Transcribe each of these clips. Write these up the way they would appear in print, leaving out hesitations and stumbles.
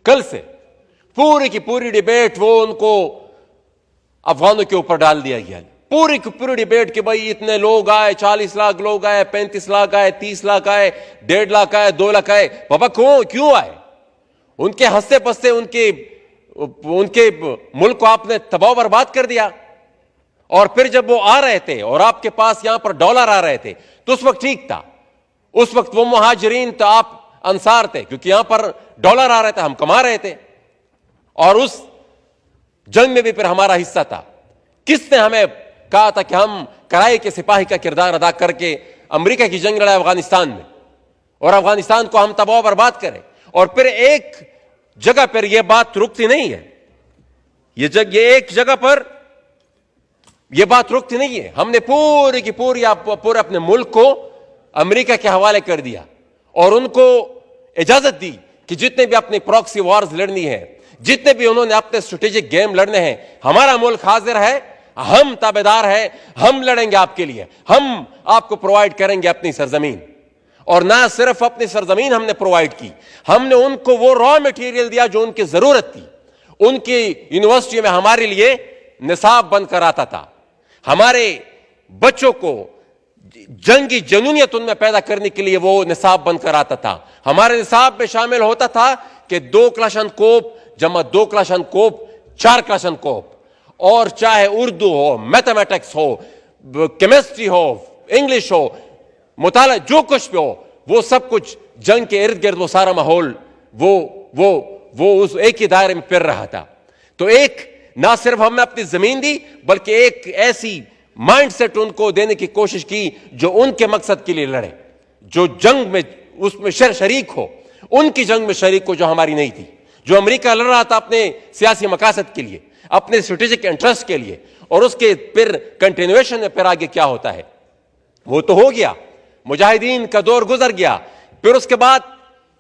कल से पूरी की पूरी डिबेट वो उनको अफगानों के ऊपर डाल दिया गया। पूरी की पूरी डिबेट कि भाई इतने लोग आए, 40 लाख लोग आए, 35 लाख आए, 30 लाख आए, 1.5 लाख आए, 2 लाख आए। बाबा क्यों आए? उनके हंसते पसते उनके मुल्क को आपने तबाह बर्बाद कर दिया। और फिर जब वो आ रहे थे और आपके पास यहां पर डॉलर आ रहे थे तो उस वक्त ठीक था। उस वक्त वो मुहाजिरीन तो आप अंसार थे, क्योंकि यहां पर डॉलर आ रहे थे, हम कमा रहे थे। और उस जंग में भी फिर हमारा हिस्सा था। किसने हमें कहा था कि हम कराए के सिपाही का किरदार अदा करके अमेरिका की जंग लड़ाए अफगानिस्तान में और अफगानिस्तान को हम तबाह बर्बाद करें? और फिर एक जगह पर यह बात रुकती नहीं है, ये एक जगह पर यह बात रुकती नहीं है। हमने पूरी की पूरी पूरे अपने मुल्क को अमेरिका के हवाले कर दिया और उनको इजाजत दी कि जितने भी अपनी प्रॉक्सी वॉर्स लड़नी है, जितने भी उन्होंने अपने स्ट्रेटेजिक गेम लड़ने हैं, हमारा मुल्क हाजिर है, हम ताबेदार हैं, हम लड़ेंगे आपके लिए, हम आपको प्रोवाइड करेंगे अपनी सरजमीन। और ना सिर्फ अपनी सरजमीन हमने प्रोवाइड की, हमने उनको वो रॉ मटेरियल दिया जो उनकी जरूरत थी। उनकी यूनिवर्सिटी में हमारे लिए निसाब बनकर आता था, हमारे बच्चों को जंगी जुनूनियत उनमें पैदा करने के लिए वो निसाब बनकर आता था। हमारे निसाब में शामिल होता था कि 2 क्लाशनकोप जमा 2 क्लाशनकोप 4 क्लाशनकोप, और चाहे उर्दू हो, मैथमेटिक्स हो, केमिस्ट्री हो, इंग्लिश हो, मुताला जो कुछ भी हो, वो सब कुछ जंग के इर्द गिर्द वो सारा माहौल वो उस एक ही दायरे में फिर रहा था। तो एक ना सिर्फ हमने अपनी जमीन दी, बल्कि एक ऐसी माइंडसेट उनको देने की कोशिश की जो उनके मकसद के लिए लड़े, जो जंग में उसमें शरीक हो, उनकी जंग में शरीक हो जो हमारी नहीं थी। जो अमेरिका लड़ रहा था अपने सियासी मकासद के लिए, अपने स्ट्रेटेजिक इंटरेस्ट के लिए, और उसके फिर कंटिन्यूएशन में फिर आगे क्या होता है वो तो हो गया। मुजाहिदीन का दौर गुजर गया, फिर उसके बाद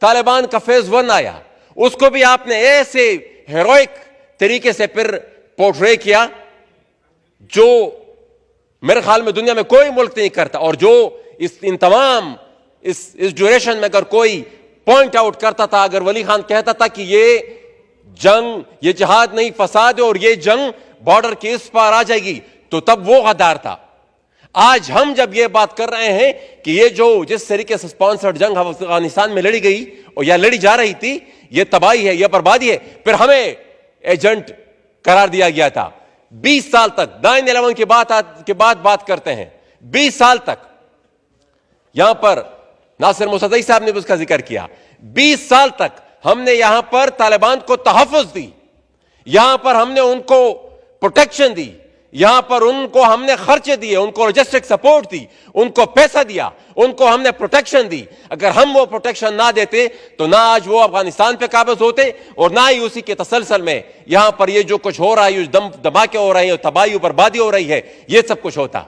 तालिबान का फेज 1 आया। उसको भी आपने ऐसे हेरोइक तरीके से फिर पोर्ट्रे किया जो मेरे ख्याल में दुनिया में कोई मुल्क नहीं करता। और जो इन तमाम इस ड्यूरेशन में अगर कोई पॉइंट आउट करता था, अगर वली खान कहता था कि ये जंग, ये जिहाद नहीं फसाद है और ये जंग बॉर्डर के इस पार आ जाएगी, तो तब वो गद्दार था। आज हम जब ये बात कर रहे हैं कि ये जो जिस तरीके से स्पॉन्सर्ड जंग अफगानिस्तान में लड़ी गई और या लड़ी जा रही थी, ये तबाही है, ये बर्बादी है, फिर हमें एजेंट करार दिया गया था। 20 साल तक 9/11 के बाद बात करते हैं, 20 साल तक यहां पर नासिर मुसद्दी साहब ने भी उसका जिक्र किया। 20 साल तक हमने यहां पर तालिबान को तहफ़्फ़ुज़ दी, यहां पर हमने उनको प्रोटेक्शन दी, यहां पर उनको हमने खर्चे दिए, उनको लॉजिस्टिक सपोर्ट दी, उनको पैसा दिया, उनको हमने प्रोटेक्शन दी। अगर हम वो प्रोटेक्शन ना देते तो ना आज वो अफगानिस्तान पे काबिज होते और ना ही उसी के तसलसल में यहां पर ये जो कुछ हो रहा है, धमाके हो रहे हैं, तबाही बर्बादी हो रही है, ये सब कुछ होता।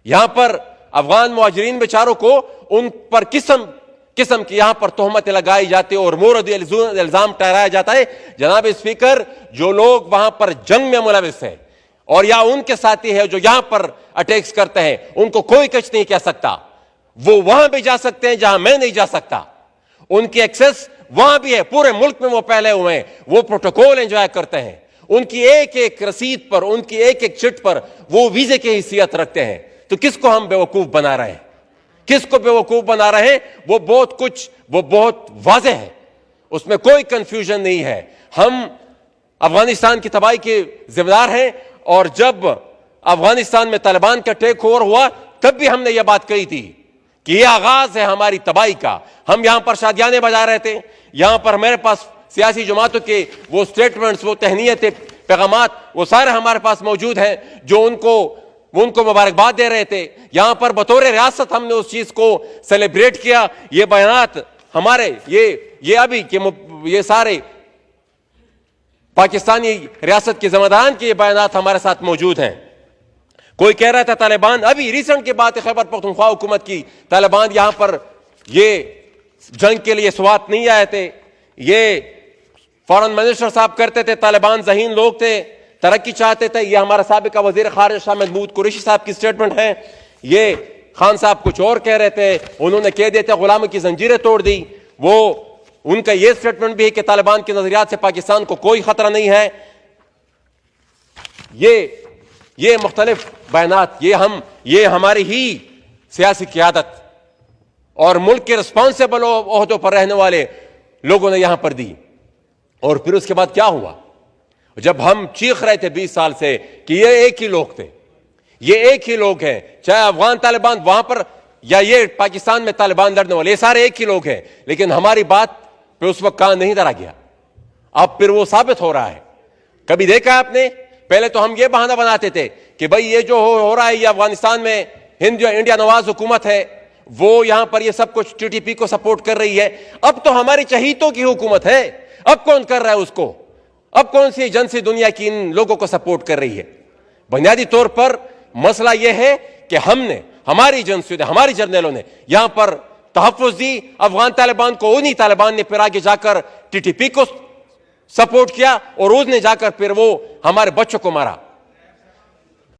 यहां पर अफगान मुहाजिरीन बेचारों को उन पर किस्म की यहां पर तोहमतें लगाई जाती है और मोरद इल्जाम ठहराया जाता है। जनाब स्पीकर, जो लोग वहां पर जंग में मुलविस हैं और या उनके साथी है जो यहां पर अटैक्स करते हैं, उनको कोई कुछ नहीं कह सकता। वो वहां भी जा सकते हैं जहां मैं नहीं जा सकता, उनकी एक्सेस वहां भी है, पूरे मुल्क में वो पहले हुए हैं, वो प्रोटोकॉल एंजॉय करते हैं, उनकी एक एक रसीद पर, उनकी एक एक चिट पर वो वीजे की हैसियत रखते हैं। तो किसको हम बेवकूफ बना रहे हैं? किसको बेवकूफ बना रहे हैं? वो बहुत वाज़ेह है, उसमें कोई कंफ्यूजन नहीं है। हम अफगानिस्तान की तबाही के जिम्मेदार हैं और जब अफगानिस्तान में तालिबान का टेक ओवर हुआ तब भी हमने यह बात कही थी कि यह आगाज है हमारी तबाही का। हम यहां पर शादियाने बजा रहे थे, यहां पर मेरे पास सियासी जमातों के वो स्टेटमेंट्स, वो तहनीयतें, पैगामात, वो सारे हमारे पास मौजूद हैं जो उनको मुबारकबाद दे रहे थे। यहां पर बतौर रियासत हमने उस चीज को सेलिब्रेट किया। ये बयानात हमारे ये अभी के ये सारे पाकिस्तानी रियासत के जिम्मेदारान के ये बयानात हमारे साथ मौजूद हैं। कोई कह रहा था तालिबान, अभी रिसेंट की बात है, खैबर पख्तूनख्वा हुकूमत की, तालिबान यहां पर ये जंग के लिए स्वात नहीं आए थे। ये फॉरेन मिनिस्टर साहब करते थे, तालिबान ज़हीन लोग थे, तरक्की चाहते थे। ये हमारा साबिका वजीर खारिजा शाह महमूद कुरैशी साहब की स्टेटमेंट है। ये खान साहब कुछ और कह रहे थे, उन्होंने कह दिया था गुलामी की जंजीरें तोड़ दी। वो उनका यह स्टेटमेंट भी है कि तालिबान के नजरियात से पाकिस्तान को कोई खतरा नहीं है। ये मुख्तलिफ बयानात, ये हमारी ही सियासी क़यादत और मुल्क के रिस्पॉन्सिबल ओहदों पर रहने वाले लोगों ने यहां पर दी। और फिर उसके बाद क्या हुआ? जब हम चीख रहे थे 20 साल से कि ये एक ही लोग थे, ये एक ही लोग हैं, चाहे अफगान तालिबान वहां पर या ये पाकिस्तान में तालिबान लड़ने वाले, ये सारे एक ही लोग हैं, लेकिन हमारी बात पे उस वक्त कान नहीं धरा गया। अब फिर वो साबित हो रहा है। कभी देखा आपने? पहले तो हम ये बहाना बनाते थे कि भाई ये जो हो रहा है, ये अफगानिस्तान में इंडिया नवाज हुकूमत है, वो यहां पर ये सब कुछ टीटीपी को सपोर्ट कर रही है। अब तो हमारी चहीतों की हुकूमत है, अब कौन कर रहा है उसको? अब कौन सी एजेंसी दुनिया की इन लोगों को सपोर्ट कर रही है? बुनियादी तौर पर मसला यह है कि हमने, हमारी एजेंसियों ने, हमारी जर्नलों ने यहां पर तहफ़्फ़ुज़ दी अफगान तालिबान को। उन्हीं तालिबान ने फिर आगे जाकर टीटीपी को सपोर्ट किया और उसने जाकर फिर वो हमारे बच्चों को मारा।